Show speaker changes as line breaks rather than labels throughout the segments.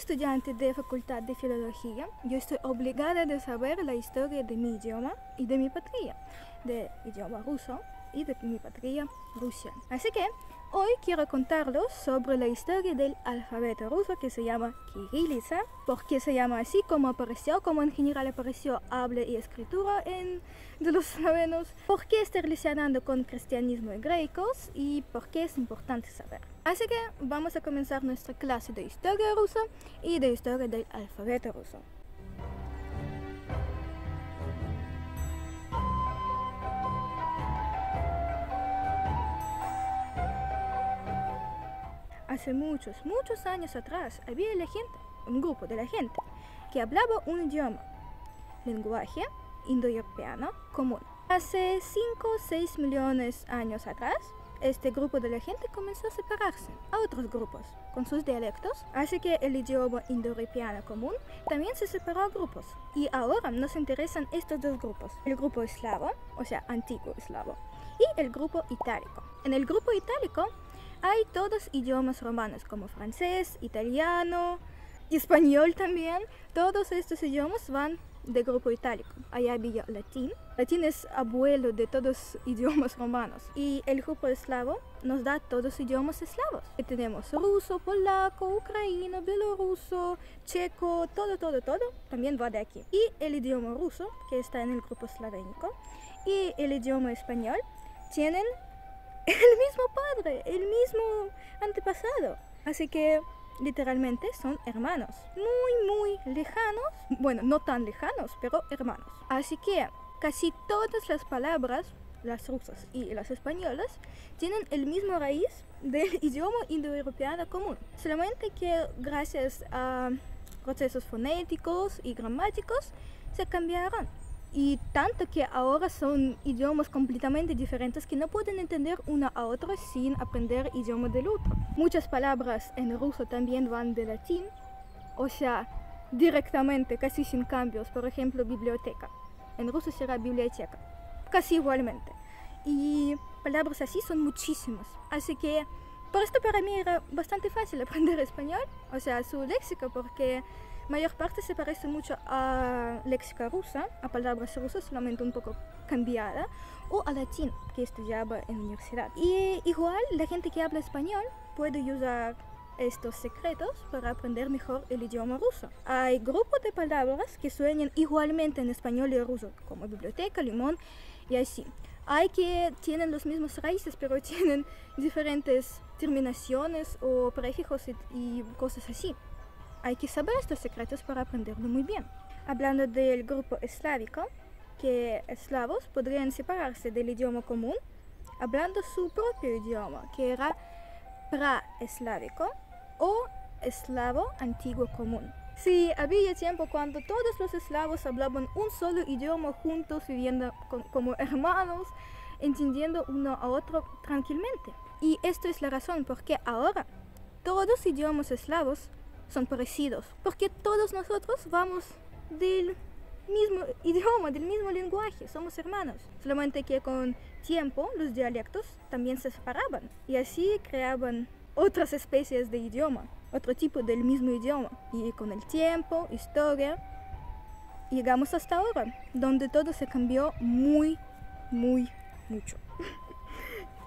estudiante de Facultad de Filología, yo estoy obligada de saber la historia de mi idioma y de mi patria, de idioma ruso y de mi patria, Rusia. Así que hoy quiero contarles sobre la historia del alfabeto ruso que se llama Kiriliza, por qué se llama así, cómo apareció, cómo en general apareció habla y escritura de los eslovenos, por qué está relacionado con cristianismo y grecos y por qué es importante saber. Así que vamos a comenzar nuestra clase de historia rusa y de historia del alfabeto ruso. Hace muchos años atrás había un grupo de la gente que hablaba un idioma, lenguaje indoeuropeo común. Hace 5 o 6 millones de años atrás, este grupo de la gente comenzó a separarse a otros grupos con sus dialectos, así que el idioma indoeuropeo común también se separó a grupos. Y ahora nos interesan estos dos grupos, el grupo eslavo, o sea, antiguo eslavo, y el grupo itálico. En el grupo itálico hay todos idiomas romanos como francés, italiano, español también. Todos estos idiomas van del grupo itálico. Allá había latín. Latín es abuelo de todos los idiomas romanos. Y el grupo eslavo nos da todos los idiomas eslavos. Y tenemos ruso, polaco, ucraniano, bielorruso, checo, todo también va de aquí. Y el idioma ruso, que está en el grupo slavénico, y el idioma español tienen el mismo padre, el mismo antepasado. Así que literalmente son hermanos, muy lejanos, bueno, no tan lejanos, pero hermanos. Así que casi todas las palabras, las rusas y las españolas, tienen el mismo raíz del idioma indoeuropeo común. Solamente que gracias a procesos fonéticos y gramáticos se cambiaron. Y tanto que ahora son idiomas completamente diferentes que no pueden entender uno a otro sin aprender el idioma del otro. Muchas palabras en ruso también van de latín, o sea, directamente, casi sin cambios. Por ejemplo, biblioteca. En ruso será biblioteca, casi igualmente. Y palabras así son muchísimas. Así que por esto para mí era bastante fácil aprender español, o sea, su léxico, porque mayor parte se parece mucho a léxica rusa, a palabras rusas, solamente un poco cambiada, o a latín, que estudiaba en la universidad. Y igual la gente que habla español puede usar estos secretos para aprender mejor el idioma ruso. Hay grupos de palabras que suenan igualmente en español y ruso, como biblioteca, limón y así. Hay que tienen los mismos raíces, pero tienen diferentes terminaciones o prefijos y cosas así. Hay que saber estos secretos para aprenderlo muy bien. Hablando del grupo eslávico, que eslavos podrían separarse del idioma común hablando su propio idioma, que era praeslávico o eslavo antiguo común. Sí, había tiempo cuando todos los eslavos hablaban un solo idioma juntos, viviendo como hermanos, entendiendo uno a otro tranquilamente. Y esto es la razón por qué ahora todos los idiomas eslavos son parecidos, porque todos nosotros vamos del mismo idioma, del mismo lenguaje, somos hermanos. Solamente que con tiempo los dialectos también se separaban y así creaban otras especies de idioma, otro tipo del mismo idioma. Y con el tiempo, historia, llegamos hasta ahora, donde todo se cambió mucho.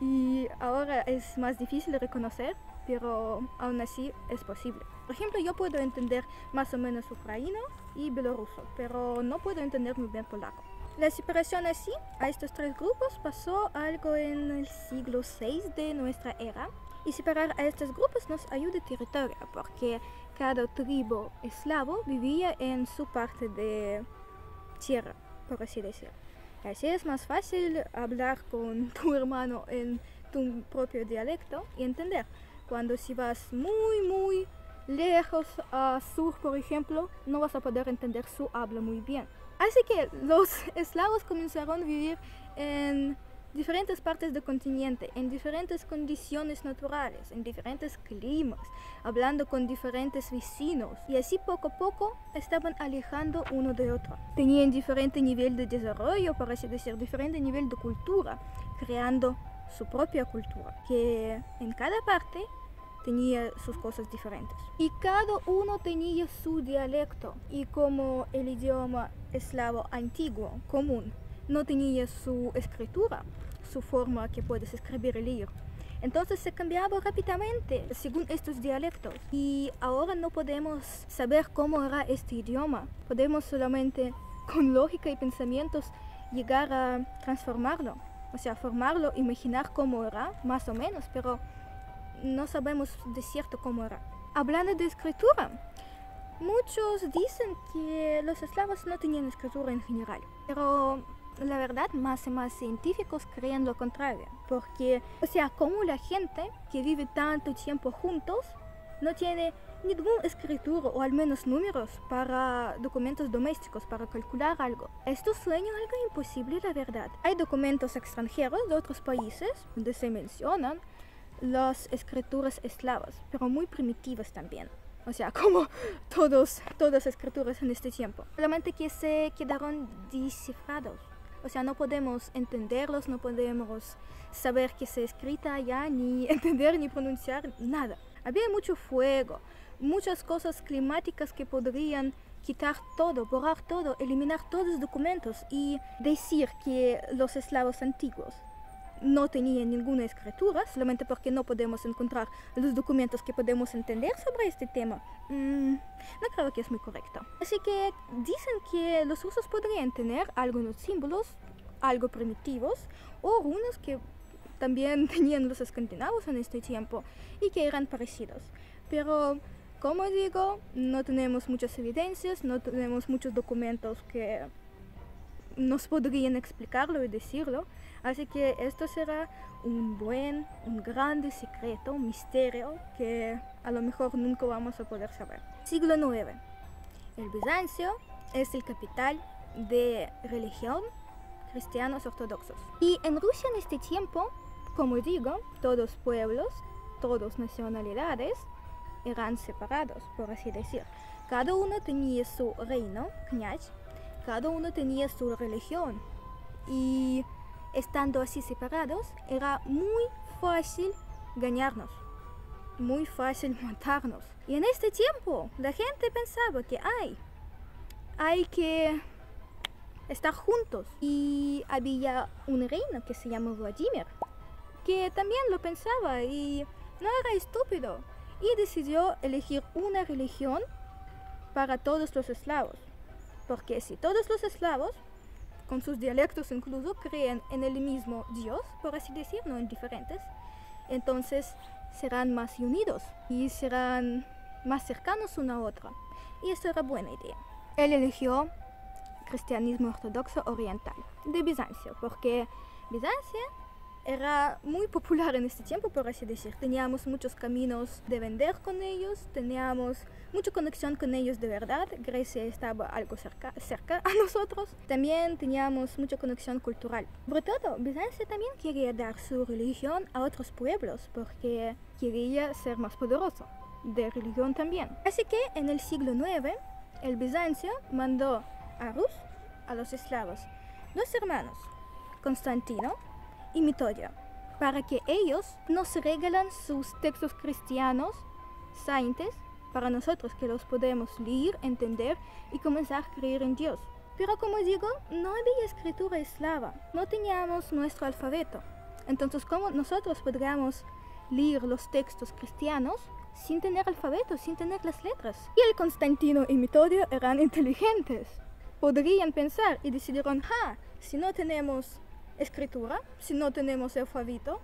Y ahora es más difícil de reconocer, pero aún así es posible. Por ejemplo, yo puedo entender más o menos ucraniano y bielorruso, pero no puedo entender muy bien polaco. La separación así a estos tres grupos pasó algo en el siglo VI de nuestra era. Y separar a estos grupos nos ayuda territorio, porque cada tribu eslavo vivía en su parte de tierra, por así decirlo. Así es más fácil hablar con tu hermano en tu propio dialecto y entender. Cuando si vas muy lejos a sur, por ejemplo, no vas a poder entender su habla muy bien. Así que los eslavos comenzaron a vivir en diferentes partes del continente, en diferentes condiciones naturales, en diferentes climas, hablando con diferentes vecinos. Y así poco a poco estaban alejando uno de otro. Tenían diferente nivel de desarrollo, por así decir, diferente nivel de cultura, creando su propia cultura, que en cada parte tenía sus cosas diferentes. Y cada uno tenía su dialecto. Y como el idioma eslavo antiguo, común, no tenía su escritura, su forma que puedes escribir y leer, entonces se cambiaba rápidamente según estos dialectos. Y ahora no podemos saber cómo era este idioma. Podemos solamente con lógica y pensamientos llegar a transformarlo. O sea, formarlo, imaginar cómo era, más o menos, pero no sabemos de cierto cómo era. Hablando de escritura, muchos dicen que los eslavos no tenían escritura en general, pero la verdad, más y más científicos creen lo contrario, porque, o sea, como la gente que vive tanto tiempo juntos no tiene ninguna escritura o al menos números para documentos domésticos, para calcular algo. Esto suena algo imposible, la verdad. Hay documentos extranjeros de otros países donde se mencionan las escrituras eslavas, pero muy primitivas también. O sea, como todas escrituras en este tiempo. Solamente que se quedaron descifrados. O sea, no podemos entenderlos, no podemos saber qué se escrita allá, ni entender ni pronunciar nada. Había mucho fuego, muchas cosas climáticas que podrían quitar todo, borrar todo, eliminar todos los documentos y decir que los eslavos antiguos no tenían ninguna escritura, solamente porque no podemos encontrar los documentos que podemos entender sobre este tema. No creo que es muy correcto. Así que dicen que los rusos podrían tener algunos símbolos, algo primitivos, o runas que también tenían los escandinavos en este tiempo y que eran parecidos. Pero, como digo, no tenemos muchas evidencias, no tenemos muchos documentos que nos podrían explicarlo y decirlo. Así que esto será un grande secreto, un misterio que a lo mejor nunca vamos a poder saber. Siglo IX. El Bizancio es el capital de religión cristianos ortodoxos. Y en Rusia en este tiempo, como digo, todos pueblos, todas nacionalidades eran separados, por así decir. Cada uno tenía su reino, knyaz, cada uno tenía su religión. Y estando así separados, era muy fácil ganarnos, muy fácil matarnos. Y en este tiempo, la gente pensaba que hay que estar juntos. Y había un reino que se llama Vladimir, que también lo pensaba y no era estúpido. Y decidió elegir una religión para todos los eslavos. Porque si todos los eslavos, con sus dialectos incluso, creen en el mismo Dios, por así decir, no en diferentes, entonces serán más unidos y serán más cercanos una a otra. Y eso era buena idea. Él eligió cristianismo ortodoxo oriental de Bizancio, porque Bizancio era muy popular en este tiempo, por así decir. Teníamos muchos caminos de vender con ellos, teníamos mucha conexión con ellos de verdad. Grecia estaba algo cerca a nosotros. También teníamos mucha conexión cultural. Sobre todo, Bizancio también quería dar su religión a otros pueblos, porque quería ser más poderoso de religión también. Así que en el siglo IX, el Bizancio mandó a Rus, a los eslavos, dos hermanos, Constantino y Metodio, para que ellos nos regalen sus textos cristianos saintes para nosotros, que los podemos leer, entender y comenzar a creer en Dios. Pero como digo, no había escritura eslava, no teníamos nuestro alfabeto. Entonces, ¿cómo nosotros podríamos leer los textos cristianos sin tener alfabeto, sin tener las letras? Y el Constantino y Metodio eran inteligentes. Podrían pensar y decidieron, si no tenemos escritura, si no tenemos alfabeto,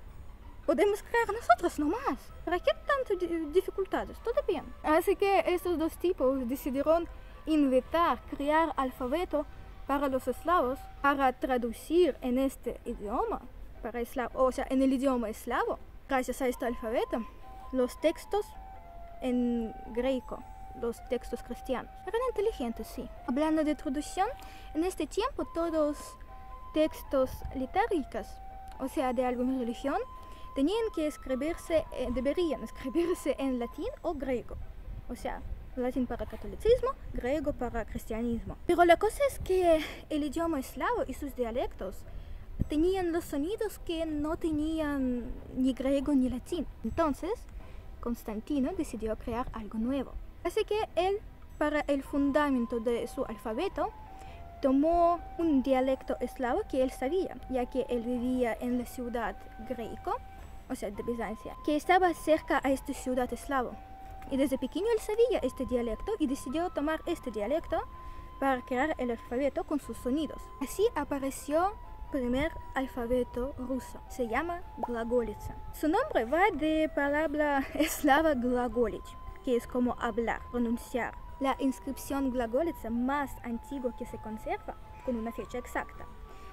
podemos crear nosotros nomás. ¿Para qué tantas dificultades? Todo bien. Así que estos dos tipos decidieron inventar, crear alfabeto para los eslavos, para traducir en este idioma, para eslavo, o sea, en el idioma eslavo, gracias a este alfabeto, los textos en griego, los textos cristianos. Eran inteligentes, sí. Hablando de traducción, en este tiempo todos textos litúrgicos, o sea, de alguna religión, deberían escribirse en latín o griego. O sea, latín para catolicismo, griego para cristianismo. Pero la cosa es que el idioma eslavo y sus dialectos tenían los sonidos que no tenían ni griego ni latín. Entonces, Constantino decidió crear algo nuevo. Así que él, para el fundamento de su alfabeto, tomó un dialecto eslavo que él sabía, ya que él vivía en la ciudad Greco, o sea, de Bizancia, que estaba cerca a esta ciudad eslavo. Y desde pequeño él sabía este dialecto y decidió tomar este dialecto para crear el alfabeto con sus sonidos. Así apareció el primer alfabeto ruso. Se llama Glagolitsa. Su nombre va de palabra eslava glagolить, que es como hablar, pronunciar. La inscripción Glagolitsa más antigua que se conserva, con una fecha exacta,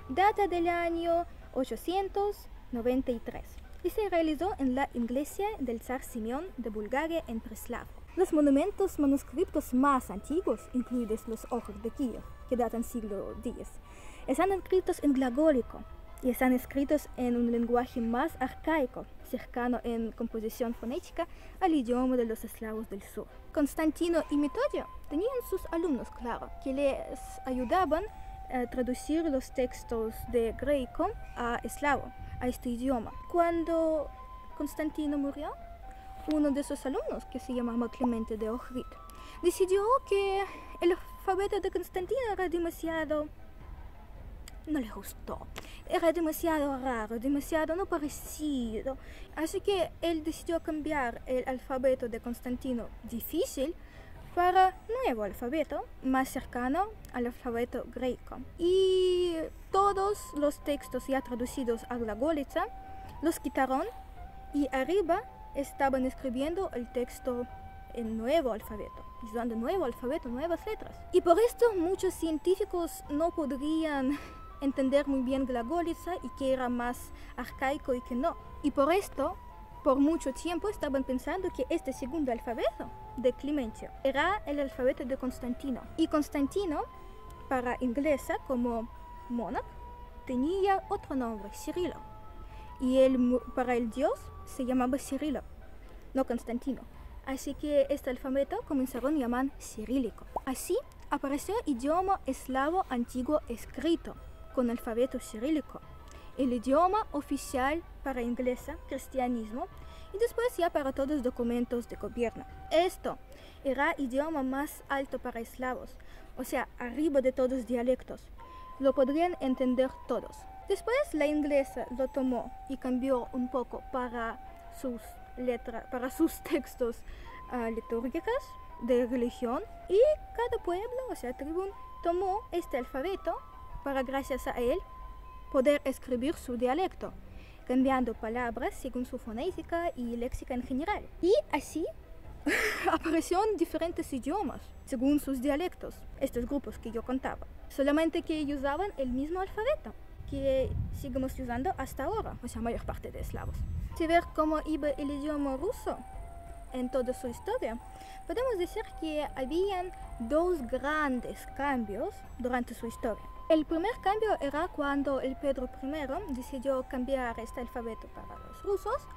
data del año 893 y se realizó en la iglesia del zar Simeón de Bulgaria en Preslav. Los monumentos manuscritos más antiguos, incluidos los ojos de Kiev, que datan siglo X, están escritos en glagólico y están escritos en un lenguaje más arcaico, cercano en composición fonética al idioma de los eslavos del sur. Constantino y Metodio tenían sus alumnos, claro, que les ayudaban a traducir los textos de greco a eslavo, a este idioma. Cuando Constantino murió, uno de sus alumnos, que se llamaba Clemente de Ohrid, decidió que el alfabeto de Constantino era demasiado... no le gustó. Era demasiado raro, demasiado no parecido. Así que él decidió cambiar el alfabeto de Constantino difícil para nuevo alfabeto, más cercano al alfabeto greco. Y todos los textos ya traducidos a glagolitsa los quitaron y arriba estaban escribiendo el texto en nuevo alfabeto, usando nuevo alfabeto, nuevas letras. Y por esto muchos científicos no podrían entender muy bien glagolitsa y que era más arcaico y que no. Y por esto, por mucho tiempo estaban pensando que este segundo alfabeto de Clemente era el alfabeto de Constantino. Y Constantino, para inglesa como monarch, tenía otro nombre, Cirilo. Y él, para el dios, se llamaba Cirilo, no Constantino. Así que este alfabeto comenzaron a llamar cirílico. Así apareció el idioma eslavo antiguo escrito con alfabeto cirílico, el idioma oficial para inglesa, cristianismo, y después ya para todos los documentos de gobierno. Esto era el idioma más alto para eslavos, o sea, arriba de todos los dialectos. Lo podrían entender todos. Después la inglesa lo tomó y cambió un poco para sus letras, para sus textos litúrgicos de religión, y cada pueblo, o sea, tribu, tomó este alfabeto para, gracias a él, poder escribir su dialecto, cambiando palabras según su fonética y léxica en general. Y así aparecieron diferentes idiomas según sus dialectos, estos grupos que yo contaba, solamente que usaban el mismo alfabeto que seguimos usando hasta ahora, o sea, mayor parte de eslavos. Si ver cómo iba el idioma ruso en toda su historia, podemos decir que habían dos grandes cambios durante su historia. El primer cambio era cuando el Pedro I decidió cambiar este alfabeto para los rusos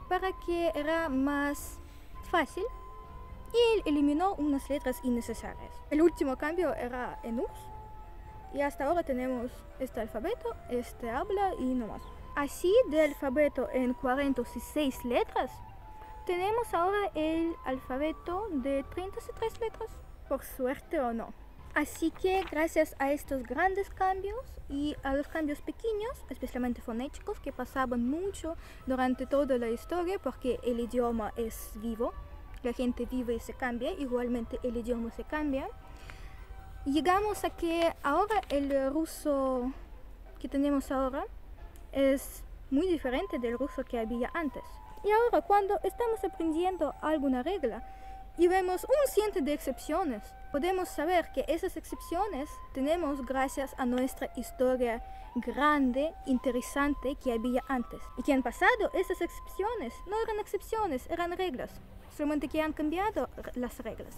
para que era más fácil, y él eliminó unas letras innecesarias. El último cambio era en URSS, y hasta ahora tenemos este alfabeto, este habla y no más. Así, del alfabeto en 46 letras, tenemos ahora el alfabeto de 33 letras, por suerte o no. Así que gracias a estos grandes cambios y a los cambios pequeños, especialmente fonéticos, que pasaban mucho durante toda la historia, porque el idioma es vivo, la gente vive y se cambia, igualmente el idioma se cambia, llegamos a que ahora el ruso que tenemos ahora es muy diferente del ruso que había antes. Y ahora, cuando estamos aprendiendo alguna regla y vemos un ciento de excepciones, podemos saber que esas excepciones tenemos gracias a nuestra historia grande, interesante que había antes. Y que en pasado esas excepciones no eran excepciones, eran reglas, solamente que han cambiado las reglas.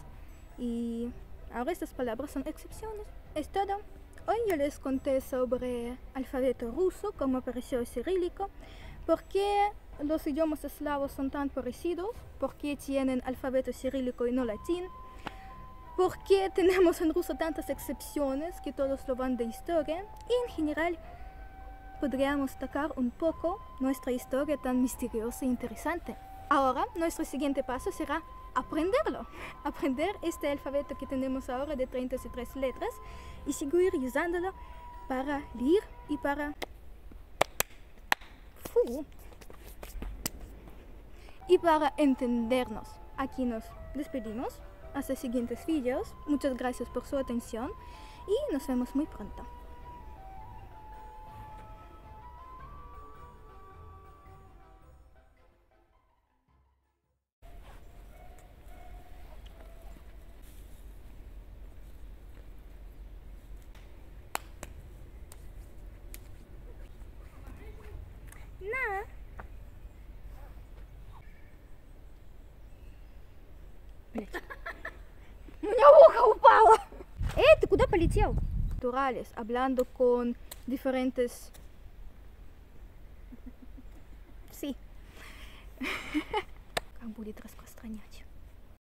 Y ahora estas palabras son excepciones. Es todo. Hoy yo les conté sobre alfabeto ruso, cómo apareció cirílico, por qué los idiomas eslavos son tan parecidos, por qué tienen alfabeto cirílico y no latín, por qué tenemos en ruso tantas excepciones que todos lo van de historia, y en general podríamos tocar un poco nuestra historia tan misteriosa e interesante. Ahora, nuestro siguiente paso será aprenderlo. Aprender este alfabeto que tenemos ahora de 33 letras y seguir usándolo para leer y para... y para entendernos. Aquí nos despedimos. Hasta siguientes vídeos. Muchas gracias por su atención y nos vemos muy pronto. На! Блять. У меня ухо упало! Эй, ты куда полетел? Naturales, hablando con diferentes... Sí. Как будет распространять?